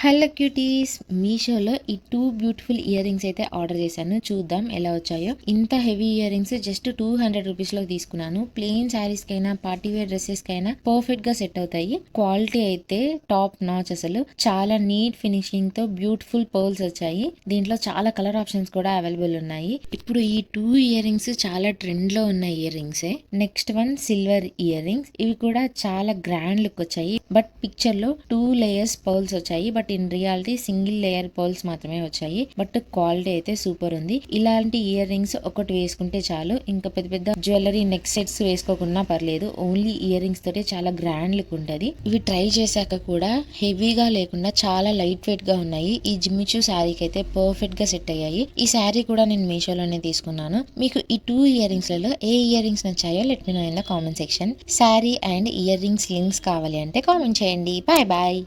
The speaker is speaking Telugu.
హలో క్యూటీస్, మీషోలో ఈ 2 బ్యూటిఫుల్ ఇయర్ రింగ్స్ అయితే ఆర్డర్ చేశాను. చూద్దాం ఎలా వచ్చాయో. ఇంత హెవీ ఇయర్ రింగ్స్ జస్ట్ 200 రూపీస్లో తీసుకున్నాను. ప్లెయిన్ శారీస్కైనా పార్టీ వేర్ డ్రెస్సెస్కైనా పర్ఫెక్ట్గా సెట్ అవుతాయి. క్వాలిటీ అయితే టాప్ నాచ్. అసలు చాలా నీట్ ఫినిషింగ్తో బ్యూటిఫుల్ పర్ల్స్ వచ్చాయి. దీంట్లో చాలా కలర్ ఆప్షన్స్ కూడా అవైలబుల్ ఉన్నాయి. ఇప్పుడు ఈ 2 ఇయర్ రింగ్స్ చాలా ట్రెండ్లో ఉన్న ఇయర్ రింగ్సే. Next one silver ear rings. ఇవి కూడా చాలా గ్రాండ్ లుక్ వచ్చాయి. బట్ పిక్చర్లో 2 లేయర్స్ పర్ల్స్ వచ్చాయి. But in reality single layer pearls మాత్రమే వచ్చాయి. బట్ క్వాలిటీ అయితే సూపర్ ఉంది. ఇలాంటి ఇయర్ రింగ్స్ ఒకటి వేసుకుంటే చాలు. ఇంకా పెద్ద పెద్ద జ్యువెలరీ నెక్ సెట్స్ వేసుకోకుండా పర్లేదు. ఓన్లీ ఇయర్ రింగ్స్ తోటే చాలా గ్రాండ్ లుక్ ఉంటది. ఇవి ట్రై చేశాక కూడా హెవీగా లేకుండా చాలా లైట్ వెయిట్ గా ఉన్నాయి. ఈ జిమ్మిచూ శారీకి అయితే పర్ఫెక్ట్ గా సెట్ అయ్యాయి. ఈ శారీ కూడా నేను మీషోలోనే తీసుకున్నాను. మీకు ఈ 2 ఇయర్ రింగ్స్ లలో ఏ ఇయర్ రింగ్స్ నచ్చాయో let me know in the comment section. Sari and ear rings links కావాలి అంటే కామెంట్ చేయండి. Bye bye.